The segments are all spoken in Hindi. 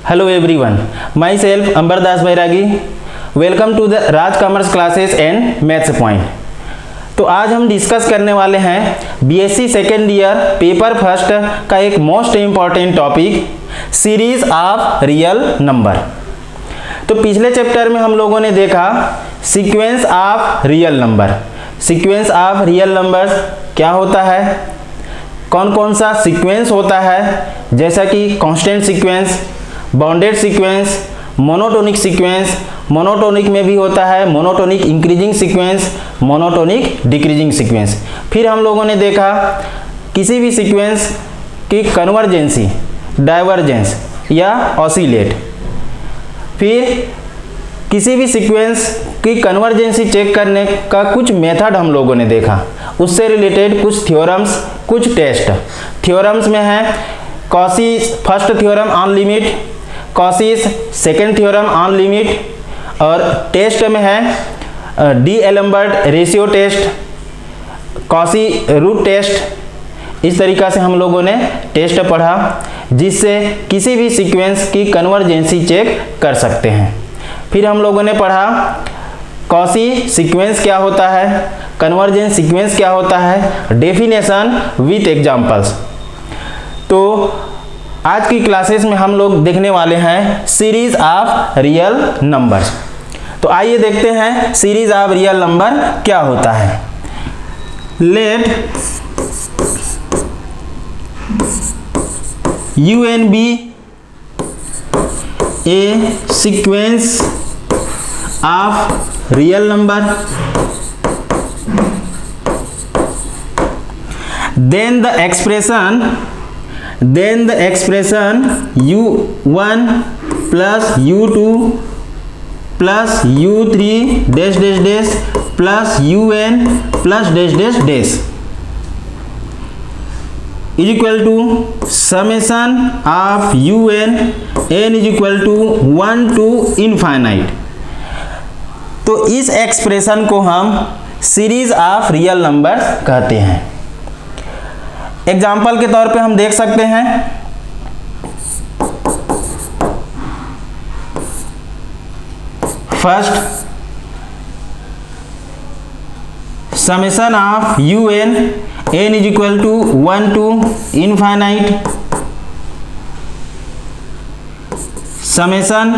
Hello everyone, myself Ambar Das Bairagi. Welcome to the Raj Commerce Classes and Maths Point. तो आज हम डिस्कस करने वाले हैं BSc second year paper first का एक most important topic series of real number. तो पिछले चैप्टर में हम लोगों ने देखा sequence of real number. Sequence of real numbers क्या होता है, कौन कौन सा सीक्वेंस होता है, जैसा कि constant sequence, bounded sequence, monotonic sequence. Monotonic में भी होता है monotonic increasing sequence, monotonic decreasing sequence. फिर हम लोगों ने देखा किसी भी सीक्वेंस की कन्वर्जेंसी, डाइवर्जेंस या ऑसिलेट। फिर किसी भी सीक्वेंस की कन्वर्जेंसी चेक करने का कुछ मेथड हम लोगों ने देखा, उससे रिलेटेड कुछ थ्योरम्स, कुछ टेस्ट। थ्योरम्स में है Cauchy first theorem on limit, Cauchy second theorem on limit, और टेस्ट में है d'Alembert ratio test, Cauchy root test. इस तरीक़ा से हम लोगों ने टेस्ट पढ़ा जिससे किसी भी सीक्वेंस की कन्वर्जेंसी चेक कर सकते हैं। फिर हम लोगों ने पढ़ा कॉची सीक्वेंस क्या होता है, कन्वर्जेंस सीक्वेंस क्या होता है, डेफिनेशन विथ एग्जांपल्स। तो आज की क्लासेस में हम लोग देखने वाले हैं सीरीज ऑफ रियल नंबर्स। तो आइए देखते हैं सीरीज ऑफ रियल नंबर क्या होता है। Let UN be a sequence of real number, then the expression u1 plus u2 plus u3 dash dash dash plus un plus dash dash dash is equal to summation of un n is equal to 1 to infinite। तो इस एक्सप्रेशन को हम सीरीज ऑफ रियल नंबर्स कहते हैं। एग्जाम्पल के तौर पे हम देख सकते हैं first summation of un n is equal to 1 to infinite, summation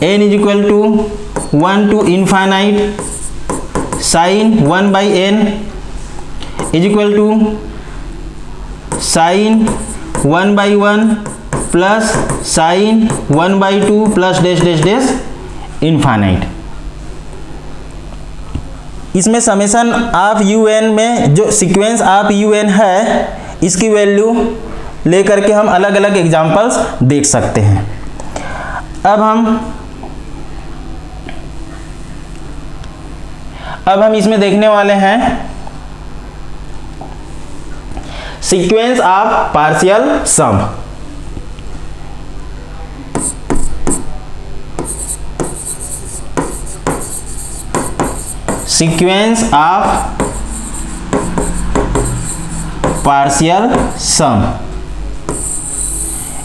n is equal to 1 to infinite sin 1 by n is equal to sin 1 by 1 plus sin 1 by 2 plus dash dash dash infinite। इसमें समेशन ऑफ un में जो सीक्वेंस ऑफ un है इसकी वैल्यू लेकर के हम अलग अलग एग्जांपल्स देख सकते हैं। अब हम इसमें देखने वाले हैं sequence of partial sum. Sequence of partial sum,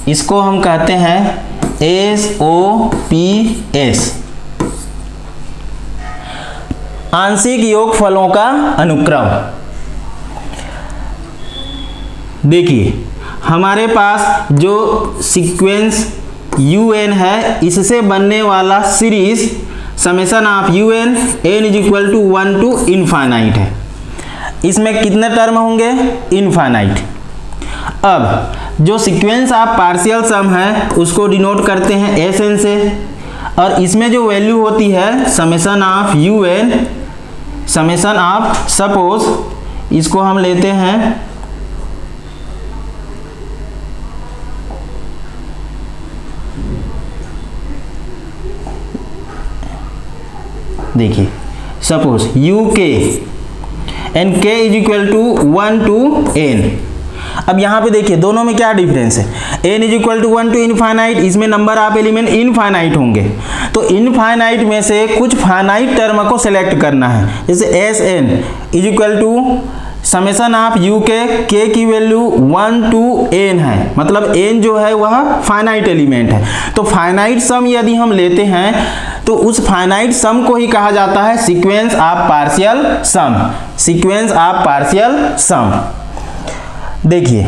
इसको हम कहते हैं SOPS, आंशिक योगफलों का अनुक्रम। देखिए हमारे पास जो सीक्वेंस UN है इससे बनने वाला series summation of UN n is equal to 1 to infinite है। इसमें कितने टर्म होंगे, इनफाइनाइट। अब जो सीक्वेंस ऑफ पार्शियल सम है उसको डिनोट करते हैं SN से, और इसमें जो वैल्यू होती है summation of UN, summation of suppose इसको हम लेते हैं देखिए suppose UK and K is equal to 1 to n। अब यहाँ पे देखिए दोनों में क्या डिफरेंस है, n is equal to 1 to infinite, इसमें नंबर ऑफ एलिमेंट इनफाइनाइट होंगे। तो इनफाइनाइट में से कुछ फाइनाइट टर्म को सेलेक्ट करना है, जैसे Sn is equal to summation of u k की वैल्यू 1 to n है, मतलब n जो है वह फाइनाइट एलिमेंट है। तो फाइनाइट सम यदि हम लेते हैं तो उस फाइनाइट सम को ही कहा जाता है sequence of partial sum, sequence of partial sum. देखिए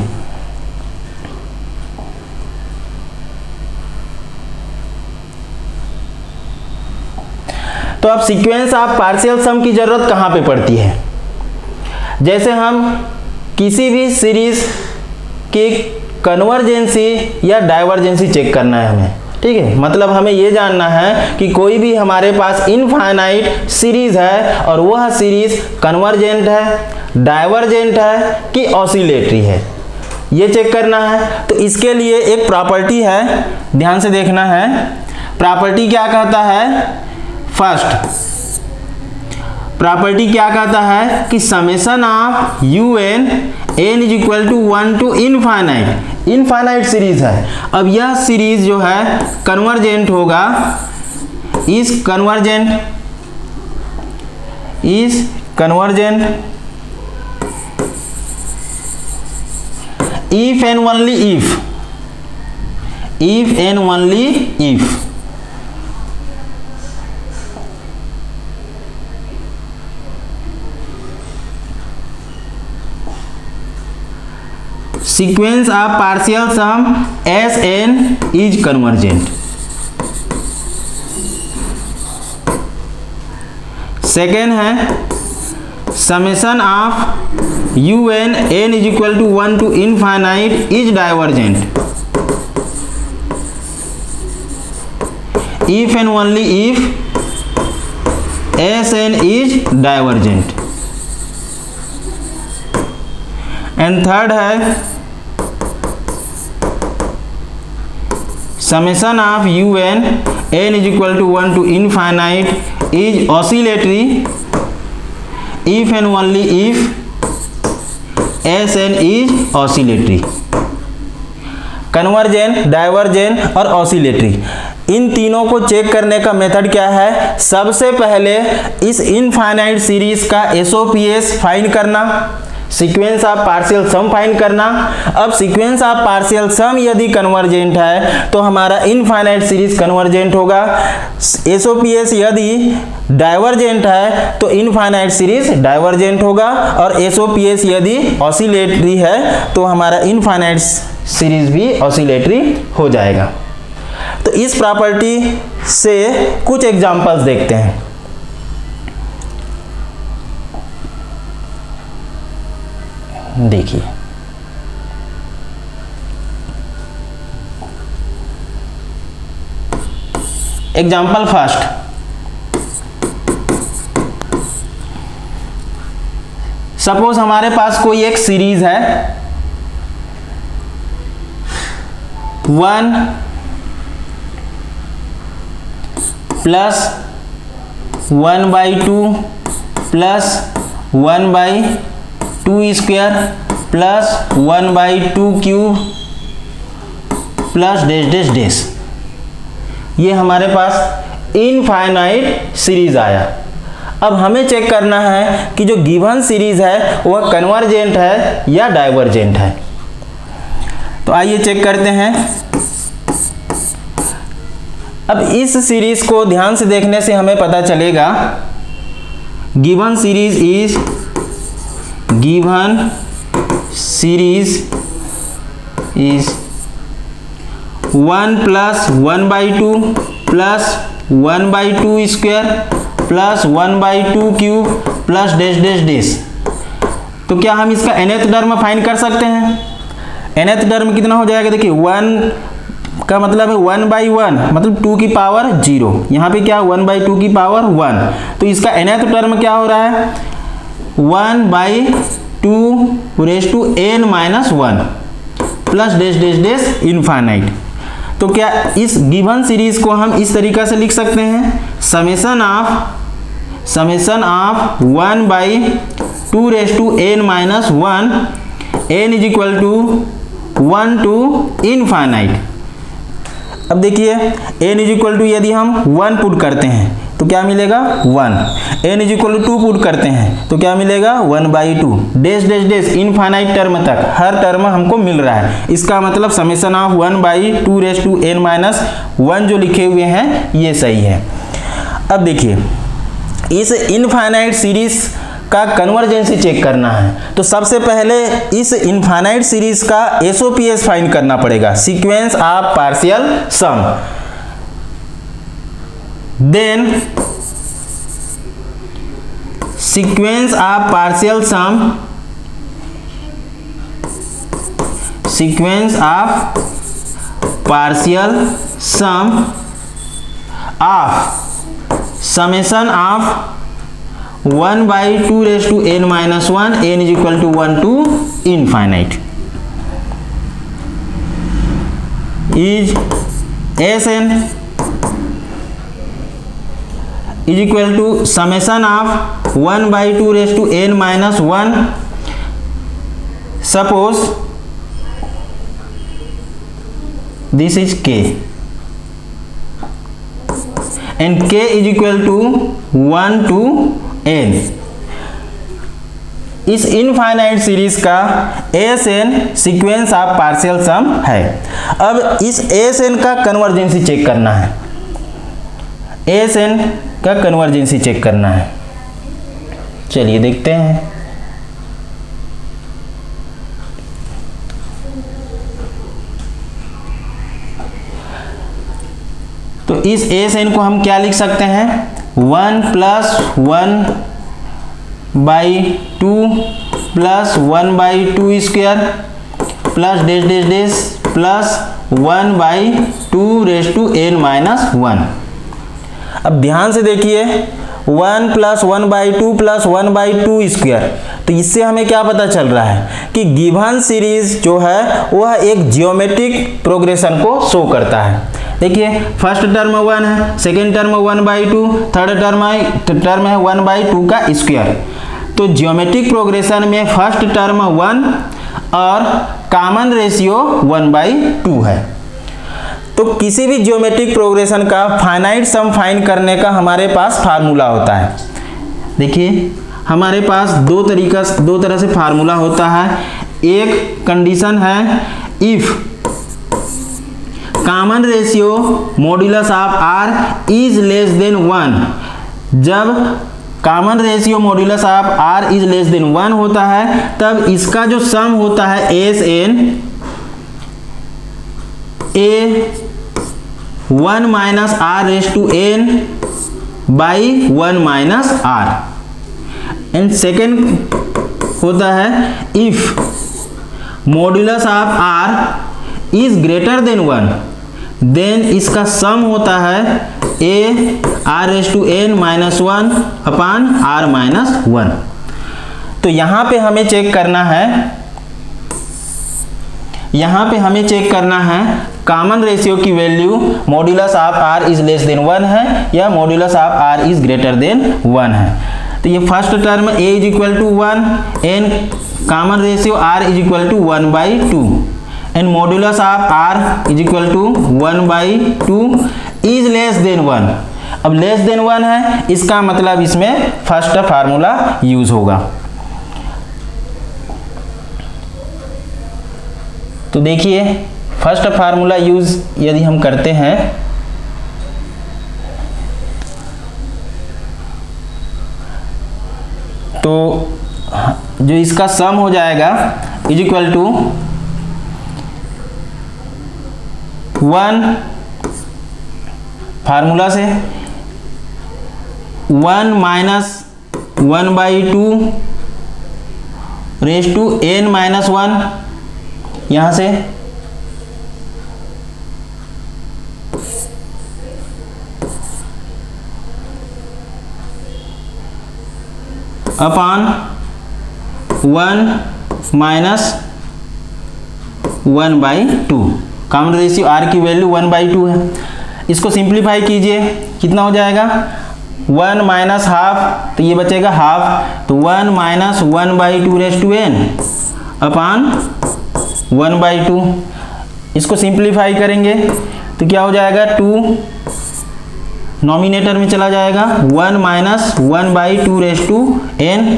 तो अब सीक्वेंस ऑफ पार्शियल सम की जरूरत कहाँ पे पड़ती है? जैसे हम किसी भी सीरीज की कन्वर्जेंसी या डाइवर्जेंसी चेक करना है हमें, ठीक है, मतलब हमें ये जानना है कि कोई भी हमारे पास इनफाइनाइट सीरीज है और वह सीरीज कन्वर्जेंट है, डाइवर्जेंट है कि ऑसिलेटरी है, ये चेक करना है। तो इसके लिए एक प्रॉपर्टी है, ध्यान से देखना है। प्रॉपर्टी क्या कहता है? फर्स्ट प्रॉपर्टी क्या कहता है कि summation of u n is equal to 1 to infinite, infinite series है। अब यह सीरीज जो है कन्वर्जेंट होगा, is convergent if and only if and only if sequence of partial sum Sn is convergent। Second है summation of u n is equal to 1 to infinite is divergent if and only if Sn is divergent। And third है summation of u n is equal to 1 to infinite is oscillatory if and only if Sn is oscillatory. Convergent, divergent और ऑसिलेटरी, इन तीनों को चेक करने का मेथड क्या है? सबसे पहले इस इनफाइनाइट सीरीज का SOPS फाइंड करना, sequence of partial sum find करना। अब सीक्वेंस ऑफ पार्शियल सम यदि कन्वर्जेंट है तो हमारा इनफाइनाइट सीरीज कन्वर्जेंट होगा। SOPS यदि डाइवर्जेंट है तो इनफाइनाइट सीरीज डाइवर्जेंट होगा, और SOPS यदि ऑसिलेटरी है तो हमारा इनफाइनाइट सीरीज भी ऑसिलेटरी हो जाएगा। तो इस प्रॉपर्टी से कुछ एग्जांपल्स देखते हैं। देखिए एग्जाम्पल फर्स्ट, सपोज हमारे पास कोई एक सीरीज है 1 plus 1/2 plus 1/2 square plus 1/2 cube plus dash dash dash. ये हमारे पास इनफाइनाइट सीरीज आया। अब हमें चेक करना है कि जो गिवन सीरीज है वह कन्वर्जेंट है या डाइवर्जेंट है। तो आइए चेक करते हैं। अब इस सीरीज को ध्यान से देखने से हमें पता चलेगा given series is 1 plus 1/2 plus 1/2 square plus 1/2 cube plus dash dash dash. तो क्या हम इसका nth टर्म फाइंड कर सकते हैं? nth टर्म कितना हो जाएगा? देखिए 1 का मतलब है 1/1 मतलब 2 की पावर 0, यहाँ पे क्या 1/2 की पावर 1। तो इसका nth टर्म क्या हो रहा है? 1/2 raise to n-1 plus dash dash dash infinite. तो क्या इस गिवन सीरीज को हम इस तरीका से लिख सकते हैं? Summation of 1/2 raise to n-1 n is equal to 1 to infinite. अब देखिए n इज इक्वल टू यदि हम 1 पुट करते हैं तो क्या मिलेगा 1, n is equal to 2 put करते हैं तो क्या मिलेगा 1/2, dash dash dash infinite term तक हर टर्म हमको मिल रहा है। इसका मतलब summation of 1/2 raise to n minus 1 जो लिखे हुए हैं ये सही है। अब देखिए इस इनफाइनाइट सीरीज का कन्वर्जेंसी चेक करना है तो सबसे पहले इस इनफाइनाइट सीरीज का एसओपीएस फाइंड करना पड़ेगा, sequence of partial sum. Then sequence of partial sum, sequence of partial sum of summation of 1/2 raised to n minus 1, n is equal to 1 to infinite, is Sn is equal to summation of 1/2 raised to n minus 1. Suppose this is k and k is equal to 1 to n। इस इनफाइनाइट सीरीज का Sn sequence of partial sum है। अब इस Sn का कन्वर्जेंसी चेक करना है, Sn का कन्वर्जेंसी चेक करना है। चलिए देखते हैं। तो इस Sn को हम क्या लिख सकते हैं 1 + 1/2 + 1/2 square plus dash dash dash plus 1/2 raise to n minus 1। अब ध्यान से देखिए 1 + 1/2 + 1/2 स्क्वायर, तो इससे हमें क्या पता चल रहा है कि गिवन सीरीज जो है वह एक जियोमेट्रिक प्रोग्रेशन को शो करता है। देखिए फर्स्ट टर्म 1 है, सेकेंड टर्म 1/2, थर्ड टर्म है 1/2 का स्क्वायर। तो जियोमेट्रिक प्रोग्रेशन में फर्स्ट टर्म 1 और कॉमन रेशियो 1/2 है। तो किसी भी ज्योमेट्रिक प्रोग्रेशन का फाइनाइट सम फाइंड करने का हमारे पास फार्मूला होता है। देखिए हमारे पास दो तरह से फार्मूला होता है। एक कंडीशन है if common ratio modulus of r is less than 1, जब common ratio modulus of r is less than 1 होता है तब इसका जो सम होता है Sn a 1 minus r raise to n by 1 minus r। And second होता है if modulus of r is greater than 1, then इसका सम होता है a r raise to n minus 1 upon r minus 1। तो यहाँ पे हमें चेक करना है कॉमन रेशियो की value modulus of r is less than 1 है या modulus of r is greater than 1 है। तो ये first term a is equal to 1 and common ratio r is equal to 1/2 and modulus of r is equal to 1/2 is less than 1। अब लेस देन 1 है, इसका मतलब इसमें फर्स्ट फार्मूला यूज होगा। तो देखिए फर्स्ट फार्मूला यूज यदि हम करते हैं तो जो इसका सम हो जाएगा इज इक्वल टू 1 फार्मूला से 1 minus 1/2 raise to n minus 1, यहाँ से upon 1 minus 1/2। Common ratio r की वैल्यू 1/2 है। इसको सिंप्लीफाई कीजिए, कितना हो जाएगा 1 माइनस हाफ, तो ये बचेगा हाफ, तो 1 minus 1/2 raise to n upon 1/2। इसको सिंप्लीफाई करेंगे तो क्या हो जाएगा 2 नॉमिनेटर में चला जाएगा, 1 माइनस 1/2 रेज़ टू n।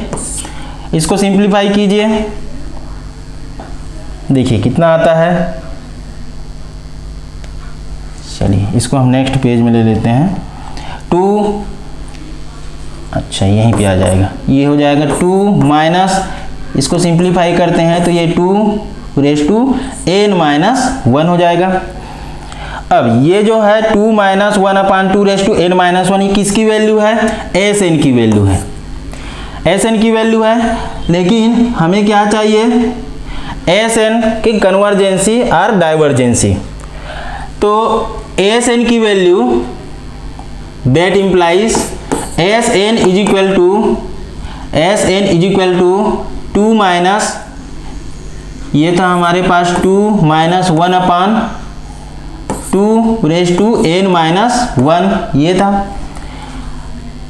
इसको सिंप्लीफाई कीजिए, देखिए कितना आता है। चलिए इसको हम नेक्स्ट पेज में ले लेते हैं। 2, अच्छा यहीं पे आ जाएगा, ये हो जाएगा 2 माइनस, इसको सिंप्लीफाई करते हैं तो ये 2 रेज़ टू n माइनस 1 हो जाएगा। अब ये जो है 2 minus 1/2 raise to n minus 1, ये किसकी वैल्यू है? Sn की वैल्यू है, Sn की वैल्यू है। लेकिन हमें क्या चाहिए? Sn की कन्वर्जेंसी और डाइवर्जेंसी। तो Sn की value that implies Sn is equal to 2 minus, ये था हमारे पास 2 minus 1/2 raise to n minus 1, ये था।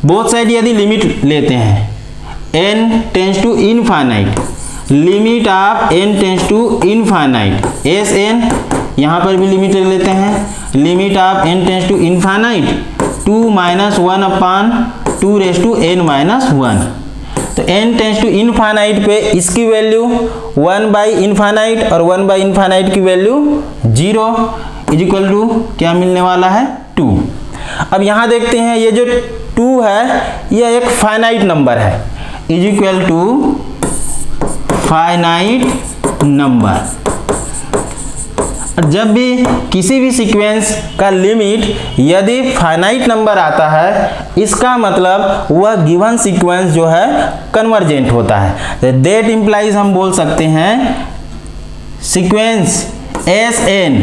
बोथ साइड यदि लिमिट लेते हैं, n tends to infinite, limit of n tends to infinite, Sn यहाँ पर भी लिमिट ले लेते हैं, limit of n tends to infinite 2 minus 1/2 raise to n minus 1। तो n टेंस टू इनफाइनाइट पे इसकी वैल्यू 1/∞ और 1/∞ की वैल्यू 0 इज इक्वल टू क्या मिलने वाला है? 2। अब यहाँ देखते हैं ये जो 2 है यह एक फाइनाइट नंबर है, is equal to finite number. जब भी किसी भी सीक्वेंस का लिमिट यदि फाइनाइट नंबर आता है, इसका मतलब वह गिवन सीक्वेंस जो है कन्वर्जेंट होता है। दैट इम्प्लाइज हम बोल सकते हैं सीक्वेंस Sn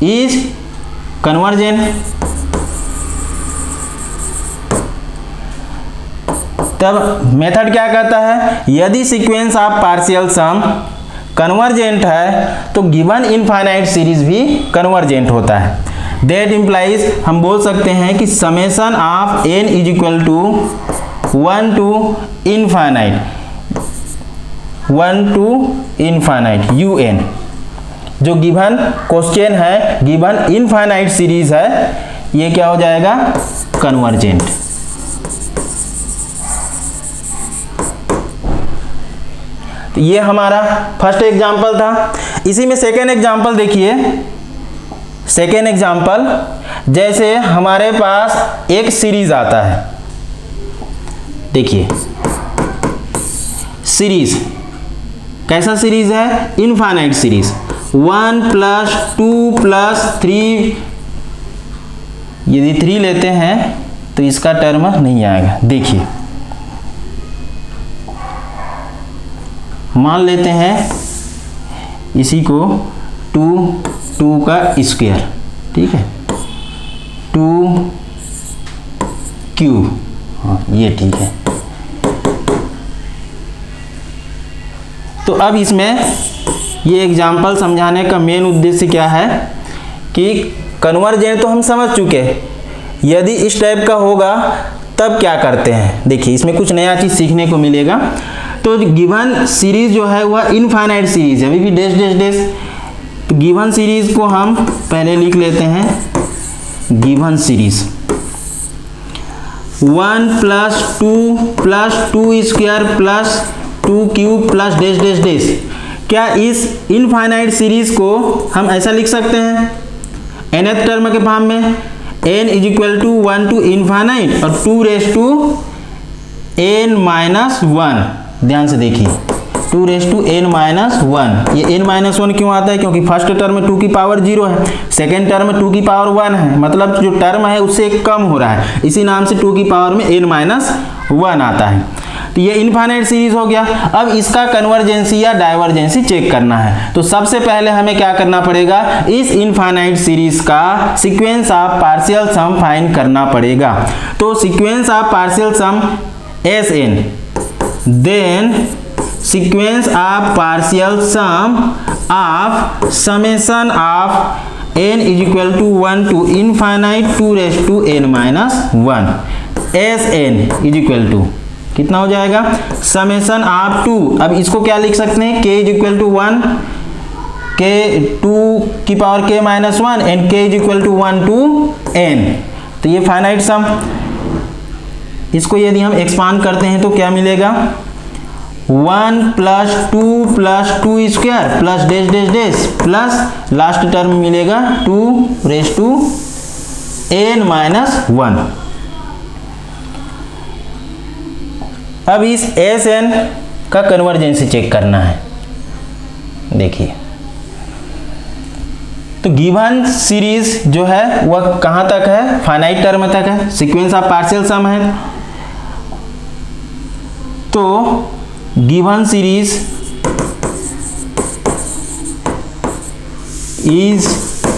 इज कन्वर्जेंट। तब मेथड क्या कहता है? यदि sequence of partial sum convergent है तो गिवन इनफाइनाइट सीरीज भी कन्वर्जेंट होता है। दैट इम्प्लाइज हम बोल सकते हैं कि summation of n is equal to 1 to infinite un। जो गिवन क्वेश्चन है, गिवन इनफाइनाइट सीरीज है, ये क्या हो जाएगा? कन्वर्जेंट। तो ये हमारा फर्स्ट एग्जाम्पल था। इसी में सेकेंड एग्जाम्पल देखिए। सेकेंड एग्जाम्पल, जैसे हमारे पास एक सीरीज आता है, देखिए सीरीज कैसा सीरीज है? इनफाइनाइट सीरीज, 1 + 2 + 3, यदि 3 लेते हैं तो इसका टर्म नहीं आएगा। देखिए मान लेते हैं इसी को 2 का स्क्वायर, ठीक है, 2 हाँ ये ठीक है। तो अब इसमें ये एग्जाम्पल समझाने का मेन उद्देश्य क्या है कि कन्वर्जेंट तो हम समझ चुके हैं, यदि इस टाइप का होगा तब क्या करते हैं। देखिए इसमें कुछ नया चीज़ सीखने को मिलेगा। तो गिवन सीरीज जो है वह इनफाइनाइट सीरीज है, अभी भी डैश डैश डैश। तो गिवन सीरीज को हम पहले लिख लेते हैं, given series 1 + 2 square + 2 cube + dash dash dash. क्या इस इनफाइनाइट सीरीज को हम ऐसा लिख सकते हैं nth टर्म के फॉर्म में, n is equal to 1 to infinite और 2 रेज़ टू n माइनस 1। ध्यान से देखिए 2 रेज़ टू n माइनस 1। ये n माइनस 1 क्यों आता है? क्योंकि फर्स्ट टर्म में 2 की पावर 0 है, सेकेंड टर्म में 2 की पावर 1 है, मतलब जो टर्म है उससे कम हो रहा है, इसी नाम से 2 की पावर में n माइनस 1 आता है। तो ये इनफाइनाइट सीरीज हो गया। अब इसका कन्वर्जेंसी या डाइवर्जेंसी चेक करना है। तो सबसे पहले हमें क्या करना पड़ेगा? इस इनफाइनाइट सीरीज का sequence of partial sum find करना पड़ेगा। तो sequence of partial sum Sn, then sequence of partial sum of summation of n is equal to 1 to infinite 2 raise to n minus 1। Sn is equal to कितना हो जाएगा? Summation of 2। अब इसको क्या लिख सकते हैं? k इज इक्वल टू 1, 2 की power k minus 1 and k is equal to 1 to n। तो ये फाइनाइट सम, इसको यदि हम एक्सपांड करते हैं तो क्या मिलेगा, 1 plus 2 square plus dash dash dash plus last term मिलेगा 2 रेज टू n माइनस 1। अब इस Sn का कन्वर्जेंस चेक करना है। देखिए, तो गिवन सीरीज जो है वह कहाँ तक है, फाइनाइट टर्म तक है, सीक्वेंस ऑफ पार्शियल सम है। तो given series is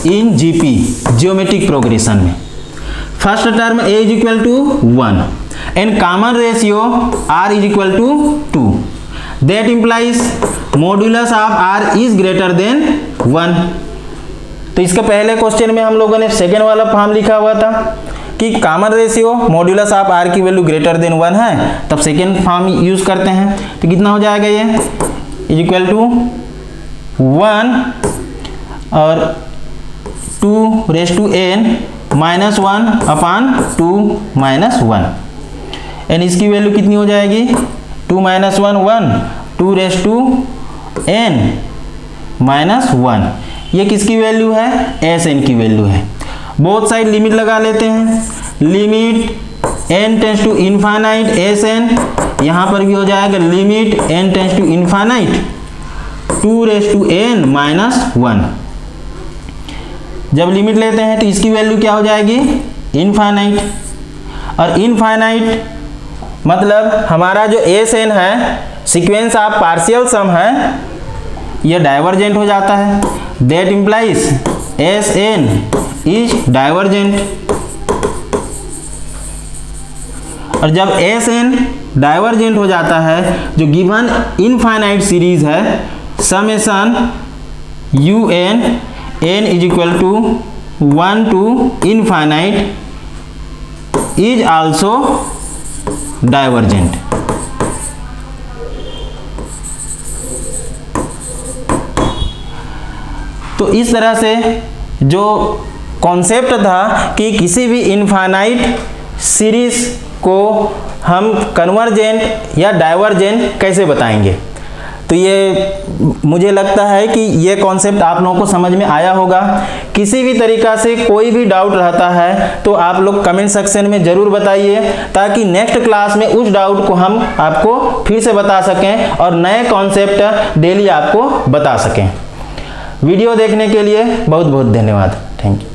in GP, geometric progression में। First term a is equal to 1 and common ratio r is equal to 2। That implies modulus of r is greater than 1। तो इसका पहले क्वेश्चन में हम लोगों ने सेकेंड वाला फॉर्म लिखा हुआ था कि common ratio modulus of r की वैल्यू ग्रेटर देन 1 है, तब सेकेंड फॉर्म यूज करते हैं। तो कितना हो जाएगा, ये इज इक्वल टू 1 और 2 raise to n minus 1 upon 2 minus 1 and इसकी वैल्यू कितनी हो जाएगी, 2 minus 1 1, 2 raise to n minus 1। ये किसकी वैल्यू है, Sn की वैल्यू है। बोथ साइड लिमिट लगा लेते हैं, limit n tends to infinite Sn, यहाँ पर भी हो जाएगा limit n tends to infinite 2 raise to n minus 1। जब लिमिट लेते हैं तो इसकी वैल्यू क्या हो जाएगी, इनफाइनाइट। और इनफाइनाइट मतलब हमारा जो Sn है, सीक्वेंस ऑफ पार्शियल सम है, यह डाइवर्जेंट हो जाता है। That implies Sn is divergent. और जब Sn डाइवर्जेंट हो जाता है, जो गिवन इनफाइनाइट सीरीज है, summation un n is equal to 1 to infinite is also divergent. तो इस तरह से जो कॉन्सेप्ट था कि किसी भी इनफाइनाइट सीरीज को हम कन्वर्जेंट या डाइवर्जेंट कैसे बताएंगे, तो ये मुझे लगता है कि ये कॉन्सेप्ट आप लोगों को समझ में आया होगा। किसी भी तरीका से कोई भी डाउट रहता है तो आप लोग कमेंट सेक्शन में ज़रूर बताइए, ताकि नेक्स्ट क्लास में उस डाउट को हम आपको फिर से बता सकें और नए कॉन्सेप्ट डेली आपको बता सकें। वीडियो देखने के लिए बहुत बहुत धन्यवाद। Thank you.